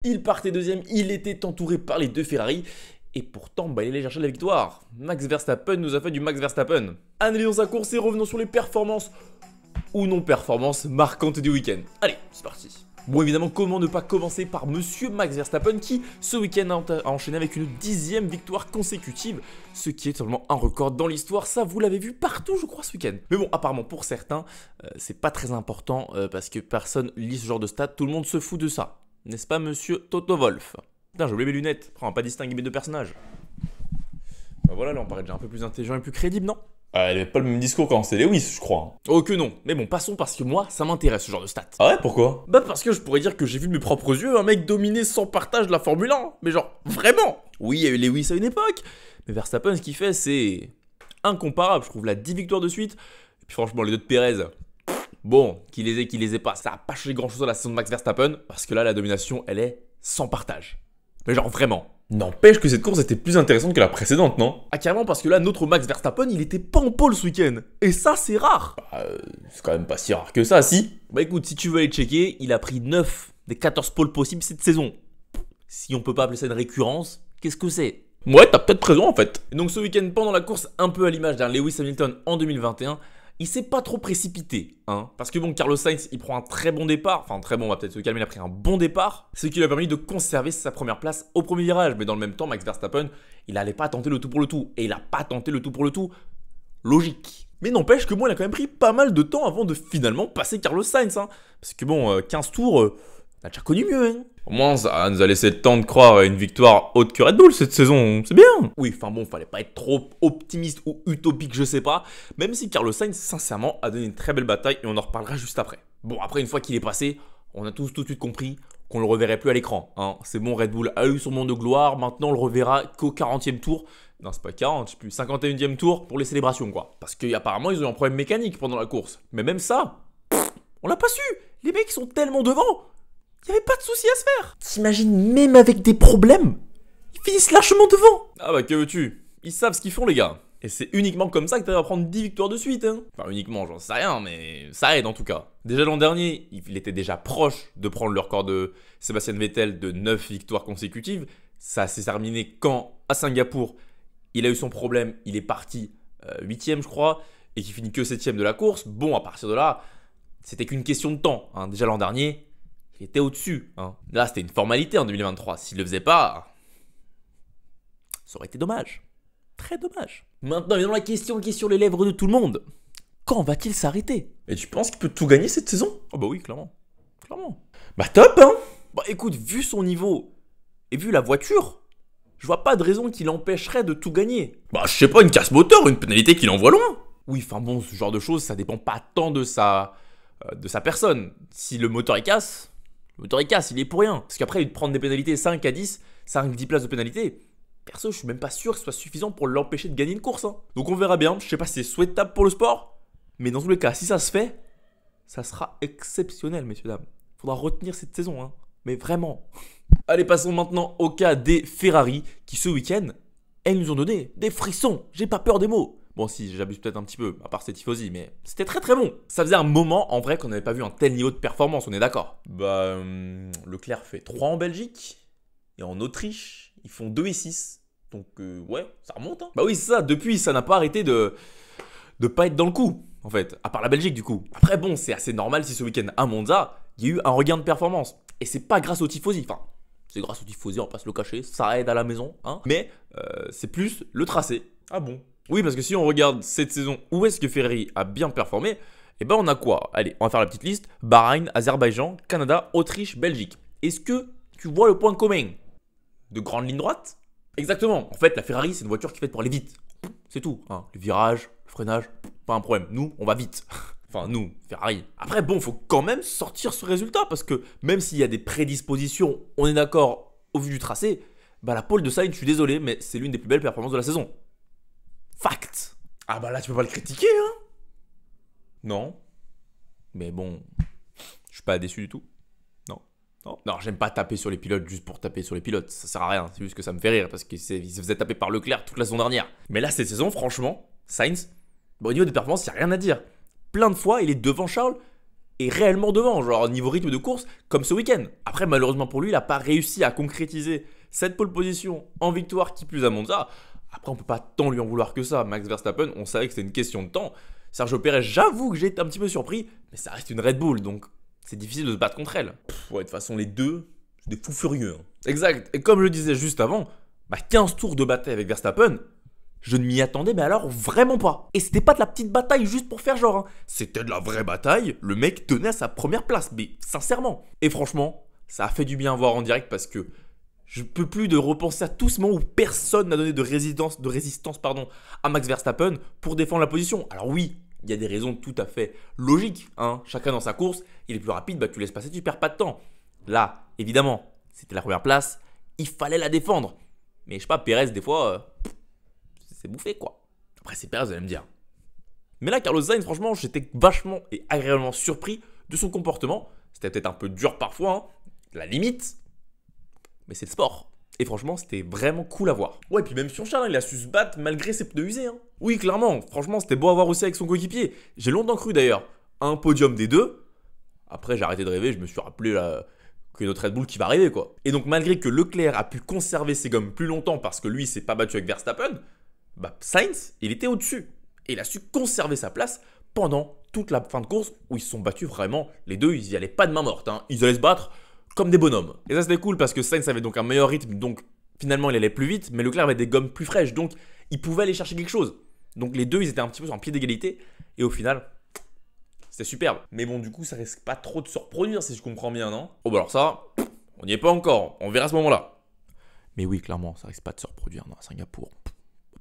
Il partait deuxième, il était entouré par les deux Ferrari. Et pourtant, il allait chercher la victoire. Max Verstappen nous a fait du Max Verstappen. Analysons sa course et revenons sur les performances ou non-performances marquantes du week-end. Allez, c'est parti. Bon, évidemment, comment ne pas commencer par Monsieur Max Verstappen qui, ce week-end, a enchaîné avec une 10e victoire consécutive, ce qui est seulement un record dans l'histoire. Ça, vous l'avez vu partout, je crois, ce week-end. Mais bon, apparemment, pour certains, c'est pas très important parce que personne lit ce genre de stats. Tout le monde se fout de ça. N'est-ce pas, Monsieur Toto Wolff? Putain, j'ai oublié mes lunettes. Après, on va pas distinguer mes deux personnages. Bah voilà, là, on paraît déjà un peu plus intelligent et plus crédible, non? Elle avait pas le même discours quand c'est Lewis, je crois. Oh que non. Mais bon, passons parce que moi, ça m'intéresse ce genre de stats. Ah ouais, pourquoi? Bah parce que je pourrais dire que j'ai vu de mes propres yeux un mec dominer sans partage la Formule 1. Mais genre, vraiment. Oui, il y a eu Lewis à une époque. Mais Verstappen, ce qu'il fait, c'est incomparable. Je trouve la 10 victoires de suite. Et puis franchement, les deux de Perez, bon, qu'il les ait pas, ça a pas changé grand chose à la saison de Max Verstappen. Parce que là, la domination, elle est sans partage. Mais genre, vraiment. N'empêche que cette course était plus intéressante que la précédente, non? Ah carrément, parce que là, notre Max Verstappen, il était pas en pole ce week-end. Et ça, c'est rare. C'est quand même pas si rare que ça, si? Bah écoute, si tu veux aller checker, il a pris 9 des 14 poles possibles cette saison. Si on peut pas appeler ça une récurrence, qu'est-ce que c'est? Ouais, t'as peut-être raison en fait. Et donc ce week-end, pendant la course, un peu à l'image d'un Lewis Hamilton en 2021, il s'est pas trop précipité, hein. Parce que bon, Carlos Sainz, il prend un très bon départ. Enfin, très bon, on va peut-être se calmer, il a pris un bon départ. Ce qui lui a permis de conserver sa première place au premier virage. Mais dans le même temps, Max Verstappen, il allait pas tenter le tout pour le tout. Et il a pas tenté le tout pour le tout. Logique. Mais n'empêche que moi, il a quand même pris pas mal de temps avant de finalement passer Carlos Sainz, hein. Parce que bon, 15 tours, on a déjà connu mieux, hein. Au moins, ça nous a laissé le temps de croire à une victoire haute que Red Bull cette saison, c'est bien. Oui, enfin bon, fallait pas être trop optimiste ou utopique, je sais pas. Même si Carlos Sainz, sincèrement, a donné une très belle bataille et on en reparlera juste après. Bon, après, une fois qu'il est passé, on a tous tout de suite compris qu'on le reverrait plus à l'écran, hein. C'est bon, Red Bull a eu son moment de gloire, maintenant on le reverra qu'au 40e tour. Non, c'est pas 40, je sais plus, 51e tour pour les célébrations, quoi. Parce qu'apparemment, ils ont eu un problème mécanique pendant la course. Mais même ça, on l'a pas su. Les mecs, ils sont tellement devant. Il n'y avait pas de souci à se faire. T'imagines, même avec des problèmes, ils finissent largement devant. Ah bah que veux-tu? Ils savent ce qu'ils font, les gars. Et c'est uniquement comme ça que t'arrives à prendre 10 victoires de suite, hein. Enfin, uniquement, j'en sais rien, mais ça aide en tout cas. Déjà l'an dernier, il était déjà proche de prendre le record de Sébastien Vettel de 9 victoires consécutives. Ça s'est terminé quand, à Singapour, il a eu son problème, il est parti 8ème, je crois, et qui finit que 7ème de la course. Bon, à partir de là, c'était qu'une question de temps, hein. Déjà l'an dernier, il était au-dessus, hein. Là, c'était une formalité en 2023. S'il le faisait pas, ça aurait été dommage. Très dommage. Maintenant, évidemment, la question qui est sur les lèvres de tout le monde. Quand va-t-il s'arrêter? Et tu penses qu'il peut tout gagner cette saison? Oh bah oui, clairement. Clairement. Bah top, hein. Bah écoute, vu son niveau et vu la voiture, je vois pas de raison qui l'empêcherait de tout gagner. Bah je sais pas, une casse moteur, une pénalité qui l'envoie loin. Oui, enfin bon, ce genre de choses, ça dépend pas tant de sa personne. Si le moteur il casse, il est pour rien. Parce qu'après, il prendre des pénalités 5 à 10, 5-10 places de pénalité, perso, je suis même pas sûr que ce soit suffisant pour l'empêcher de gagner une course, hein. Donc on verra bien, je sais pas si c'est souhaitable pour le sport, mais dans tous les cas, si ça se fait, ça sera exceptionnel, messieurs, dames. Faudra retenir cette saison, hein. Mais vraiment. Allez, passons maintenant au cas des Ferrari, qui ce week-end, elles nous ont donné des frissons. J'ai pas peur des mots. Bon, si, j'abuse peut-être un petit peu, à part ces tifosi, mais c'était très très bon. Ça faisait un moment, en vrai, qu'on n'avait pas vu un tel niveau de performance, on est d'accord. Bah, Leclerc fait 3 en Belgique, et en Autriche, ils font 2 et 6. Donc, ouais, ça remonte, hein. Bah oui, c'est ça, depuis, ça n'a pas arrêté de pas être dans le coup, en fait, à part la Belgique, du coup. Après, bon, c'est assez normal si ce week-end à Monza, il y a eu un regain de performance. Et c'est pas grâce aux tifosi, enfin, c'est grâce aux tifosi, on va pas se le cacher, ça aide à la maison, hein. Mais c'est plus le tracé. Ah bon? Oui, parce que si on regarde cette saison, où est-ce que Ferrari a bien performé, eh ben on a quoi? Allez, on va faire la petite liste. Bahreïn, Azerbaïdjan, Canada, Autriche, Belgique. Est-ce que tu vois le point commun? De grandes lignes droites? Exactement. En fait, la Ferrari, c'est une voiture qui est faite pour aller vite. C'est tout, hein. Le virage, le freinage, pas un problème. Nous, on va vite. Enfin, nous, Ferrari. Après, bon, faut quand même sortir ce résultat, parce que même s'il y a des prédispositions, on est d'accord au vu du tracé, bah la pole de Sainz, je suis désolé, mais c'est l'une des plus belles performances de la saison. Fact. Ah bah là, tu peux pas le critiquer, hein. Non. Mais bon, je suis pas déçu du tout. Non. Non, j'aime pas taper sur les pilotes juste pour taper sur les pilotes. Ça sert à rien. C'est juste que ça me fait rire parce qu'il se faisait taper par Leclerc toute la saison dernière. Mais là, cette saison, franchement, Sainz, bon, au niveau des performances, il n'y a rien à dire. Plein de fois, il est devant Charles. est réellement devant, genre niveau rythme de course, comme ce week-end. Après, malheureusement pour lui, il n'a pas réussi à concrétiser cette pole position en victoire qui plus à Monza. Après, on peut pas tant lui en vouloir que ça. Max Verstappen, on savait que c'était une question de temps. Sergio Pérez, j'avoue que j'ai été un petit peu surpris, mais ça reste une Red Bull, donc c'est difficile de se battre contre elle. Ouais, de toute façon, les deux, c'est des fous furieux. Hein. Exact, et comme je le disais juste avant, 15 tours de bataille avec Verstappen, je ne m'y attendais, mais alors vraiment pas. Et c'était pas de la petite bataille juste pour faire genre, hein. C'était de la vraie bataille, le mec tenait à sa première place, mais sincèrement. Et franchement, ça a fait du bien à voir en direct parce que je peux plus de repenser à tout ce moment où personne n'a donné de résistance à Max Verstappen pour défendre la position. Alors oui, il y a des raisons tout à fait logiques, hein. Chacun dans sa course, il est plus rapide, tu laisses passer, tu perds pas de temps. Là, évidemment, c'était la première place, il fallait la défendre. Mais je sais pas, Pérez, des fois, c'est bouffé quoi. Après, c'est Pérez, vous allez me dire. Mais là, Carlos Sainz, franchement, j'étais vachement et agréablement surpris de son comportement. C'était peut-être un peu dur parfois, hein, la limite. Mais c'est le sport. Et franchement, c'était vraiment cool à voir. Ouais, puis même sur Charles, il a su se battre malgré ses pneus usés. Hein. Oui, clairement. Franchement, c'était beau à voir aussi avec son coéquipier. J'ai longtemps cru d'ailleurs à un podium des deux. Après, j'ai arrêté de rêver. Je me suis rappelé qu'il y a notre Red Bull qui va arriver, quoi. Et donc, malgré que Leclerc a pu conserver ses gommes plus longtemps parce que lui, il s'est pas battu avec Verstappen, Sainz, il était au-dessus. Et il a su conserver sa place pendant toute la fin de course où ils se sont battus vraiment. Les deux, ils y allaient pas de main morte. Hein. Ils allaient se battre comme des bonhommes. Et ça, c'était cool parce que Sainz avait donc un meilleur rythme, donc finalement, il allait plus vite, mais Leclerc avait des gommes plus fraîches, donc il pouvait aller chercher quelque chose. Donc les deux, ils étaient un petit peu sur un pied d'égalité, et au final, c'était superbe. Mais bon, du coup, ça risque pas trop de se reproduire, si je comprends bien, non? Oh, bah alors ça, on n'y est pas encore, on verra à ce moment-là. Mais oui, clairement, ça risque pas de se reproduire à Singapour.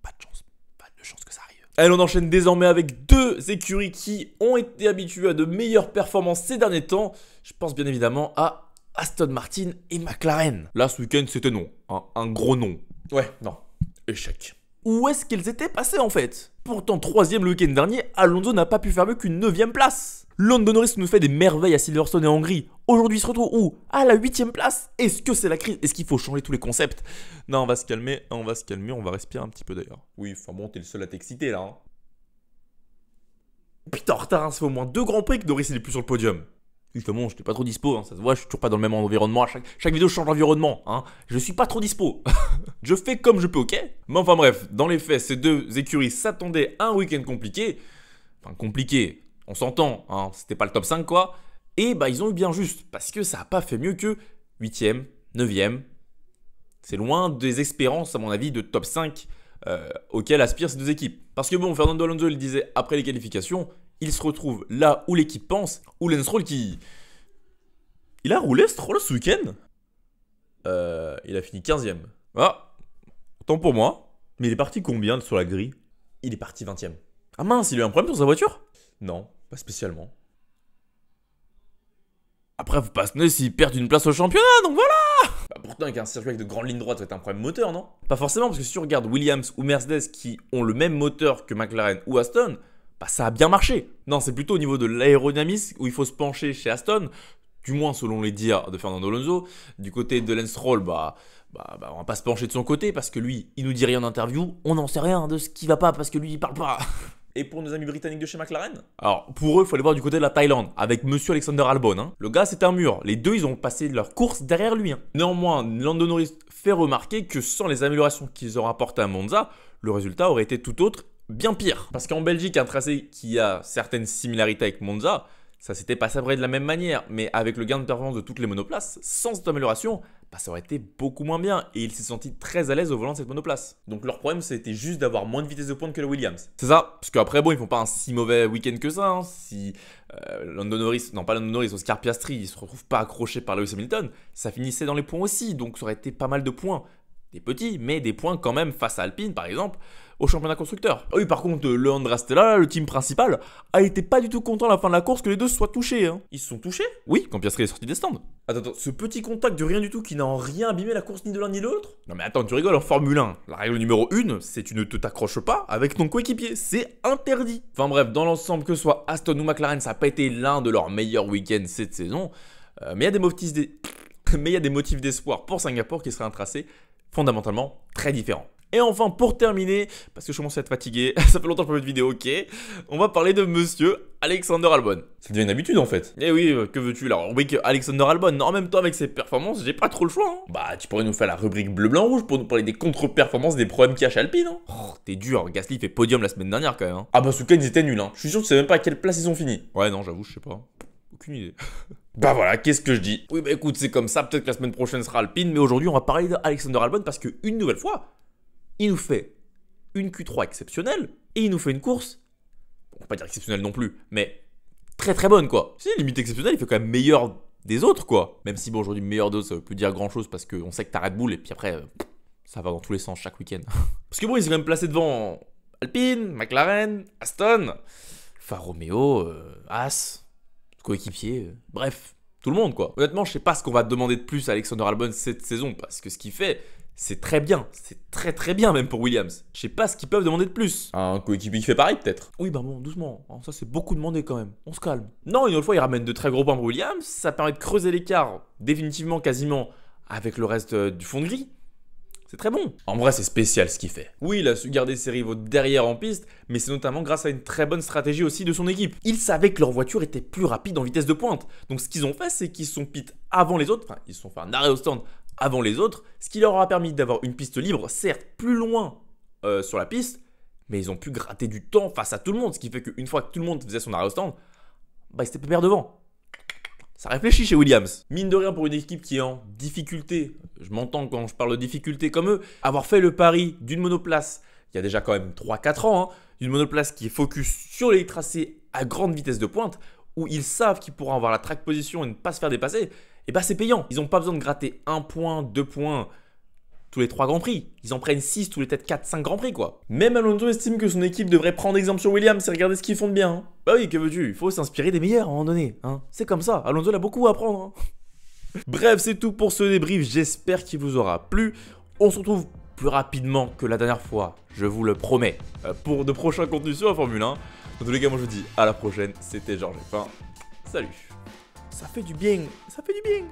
Pas de chance que ça arrive. Allez, on enchaîne désormais avec deux écuries qui ont été habituées à de meilleures performances ces derniers temps. Je pense bien évidemment à Aston Martin et McLaren. Là, ce week-end, c'était non. Un gros non. Ouais, non. Échec. Où est-ce qu'elles étaient passées en fait? Pourtant, troisième le week-end dernier, Alonso n'a pas pu faire mieux qu'une 9ème place. Lando Norris nous fait des merveilles à Silverstone et en Hongrie. Aujourd'hui, il se retrouve où? À la 8ème place. Est-ce que c'est la crise? Est-ce qu'il faut changer tous les concepts? Non, on va se calmer, on va respirer un petit peu d'ailleurs. Oui, enfin bon, t'es le seul à t'exciter là. Hein. Putain, en retard, hein, ça fait au moins 2 grands prix que Norris il est plus sur le podium. Justement, je n'étais pas trop dispo, hein, ça se voit, je suis toujours pas dans le même environnement. À chaque vidéo, je change d'environnement. Hein. Je suis pas trop dispo. Je fais comme je peux, ok? Mais enfin bref, dans les faits, ces deux écuries s'attendaient à un week-end compliqué. Enfin, compliqué, on s'entend, hein, c'était pas le top 5 quoi. Et ils ont eu bien juste, parce que ça a pas fait mieux que 8ème, 9ème. C'est loin des espérances, à mon avis, de top 5 auxquelles aspirent ces deux équipes. Parce que bon, Fernando Alonso il disait après les qualifications, il se retrouve là où l'équipe pense, où Lance Stroll qui... Il a roulé Stroll ce week-end. Il a fini 15ème. Ah, tant pour moi. Mais il est parti combien sur la grille? Il est parti 20ème. Ah mince, il a eu un problème sur sa voiture? Non, pas spécialement. Après, faut pas se tenir s'ils perdent une place au championnat, donc voilà. Pourtant, avec un circuit avec de grandes lignes droites, ça va être un problème moteur, non? Pas forcément, parce que si tu regardes Williams ou Mercedes qui ont le même moteur que McLaren ou Aston, ça a bien marché. Non, c'est plutôt au niveau de l'aérodynamisme où il faut se pencher chez Aston, du moins selon les dires de Fernando Alonso. Du côté de Lance Stroll, on va pas se pencher de son côté parce que lui, il nous dit rien en interview. On n'en sait rien de ce qui va pas parce que lui, il parle pas. Et pour nos amis britanniques de chez McLaren? Alors, pour eux, il faut aller voir du côté de la Thaïlande, avec Monsieur Alexander Albon. Hein. Le gars, c'est un mur. Les deux, ils ont passé leur course derrière lui. Hein. Néanmoins, Lando Norris fait remarquer que sans les améliorations qu'ils auront apportées à Monza, le résultat aurait été tout autre, bien pire. Parce qu'en Belgique, un tracé qui a certaines similarités avec Monza, ça s'était pas sabré de la même manière, mais avec le gain de performance de toutes les monoplaces, sans cette amélioration, ça aurait été beaucoup moins bien. Et il s'est senti très à l'aise au volant de cette monoplace. Donc leur problème, c'était juste d'avoir moins de vitesse de pointe que le Williams. C'est ça, parce qu'après, bon, ils font pas un si mauvais week-end que ça. Hein. Si Lando Norris, Oscar Piastri, ils se retrouvent pas accrochés par Lewis Hamilton, ça finissait dans les points aussi. Donc ça aurait été pas mal de points. Des petits, mais des points quand même face à Alpine, par exemple, au championnat constructeur. Oui, par contre, le Andrea Stella, le team principal, a été pas du tout content à la fin de la course que les deux se soient touchés. Hein. Ils se sont touchés? Oui, quand Piastri est sorti des stands. Attends, ce petit contact de rien du tout qui n'a en rien abîmé la course ni de l'un ni de l'autre? Non mais attends, tu rigoles, en Formule 1, la règle numéro 1, c'est tu ne te t'accroches pas avec ton coéquipier, c'est interdit. Enfin bref, dans l'ensemble, que ce soit Aston ou McLaren, ça n'a pas été l'un de leurs meilleurs week-ends cette saison, mais il y a des motifs d'espoir pour Singapour qui serait un tracé fondamentalement très différent. Et enfin, pour terminer, parce que je commence à être fatigué, ça fait longtemps que je fais de vidéo, ok, on va parler de monsieur Alexander Albon. Ça devient une habitude en fait. Eh oui, que veux-tu là? Rubrique Alexander Albon. Non, en même temps, avec ses performances, j'ai pas trop le choix. Hein. Bah, tu pourrais nous faire la rubrique bleu-blanc-rouge pour nous parler des contre-performances des problèmes qu'il y a chez Alpine. Hein. Oh, t'es dur, Gasly fait podium la semaine dernière quand même. Hein. Ah bah, Suka, ils étaient nuls. Hein. Je suis sûr que tu sais même pas à quelle place ils ont fini. Ouais, non, j'avoue, je sais pas. Aucune idée. Bah voilà, qu'est-ce que je dis? Oui, bah écoute, c'est comme ça, peut-être que la semaine prochaine sera Alpine, mais aujourd'hui, on va parler d'Alexander Albon parce que, une nouvelle fois, il nous fait une Q3 exceptionnelle et il nous fait une course, on peut pas dire exceptionnelle non plus, mais très très bonne quoi. Si, limite exceptionnelle, il fait quand même meilleur des autres quoi. Même si bon, aujourd'hui, meilleur d'autres, ça veut plus dire grand chose parce qu'on sait que t'as Red Bull et puis après, ça va dans tous les sens chaque week-end. Parce que bon, il s'est quand même placé devant Alpine, McLaren, Aston, Alfa Romeo, As, coéquipier, bref, tout le monde quoi. Honnêtement, je sais pas ce qu'on va demander de plus à Alexander Albon cette saison parce que ce qu'il fait, c'est très bien, c'est très très bien même pour Williams. Je sais pas ce qu'ils peuvent demander de plus. Un coéquipier qui fait pareil peut-être. Oui, bah bon, doucement, ça c'est beaucoup demandé quand même, on se calme. Non, une autre fois, il ramène de très gros points pour Williams, ça permet de creuser l'écart définitivement quasiment avec le reste du fond de grille. C'est très bon. En vrai, c'est spécial ce qu'il fait. Oui, il a su garder ses rivaux derrière en piste, mais c'est notamment grâce à une très bonne stratégie aussi de son équipe. Ils savaient que leur voiture était plus rapide en vitesse de pointe. Donc ce qu'ils ont fait, c'est qu'ils se sont pit avant les autres, enfin, ils se sont fait un arrêt au stand avant les autres, ce qui leur aura permis d'avoir une piste libre, certes plus loin sur la piste, mais ils ont pu gratter du temps face à tout le monde, ce qui fait qu'une fois que tout le monde faisait son arrêt au stand, bah ils étaient pépère devant. Ça réfléchit chez Williams. Mine de rien pour une équipe qui est en difficulté, je m'entends quand je parle de difficulté comme eux, avoir fait le pari d'une monoplace, il y a déjà quand même 3-4 ans, hein, d'une monoplace qui est focus sur les tracés à grande vitesse de pointe, où ils savent qu'ils pourront avoir la track position et ne pas se faire dépasser, et bah c'est payant. Ils n'ont pas besoin de gratter 1 point, 2 points tous les 3 Grands Prix. Ils en prennent 6 tous les peut-être 4-5 Grands Prix quoi. Même Alonso estime que son équipe devrait prendre exemple sur Williams et regarder ce qu'ils font de bien. Hein. Bah oui, que veux-tu, il faut s'inspirer des meilleurs à un moment donné. Hein. C'est comme ça, Alonso a beaucoup à apprendre. Hein. Bref, c'est tout pour ce débrief, j'espère qu'il vous aura plu. On se retrouve plus rapidement que la dernière fois, je vous le promets, pour de prochains contenus sur la Formule 1. Dans tous les cas, moi je vous dis à la prochaine, c'était Georges F1. Salut. Ça fait du bien, ça fait du bien.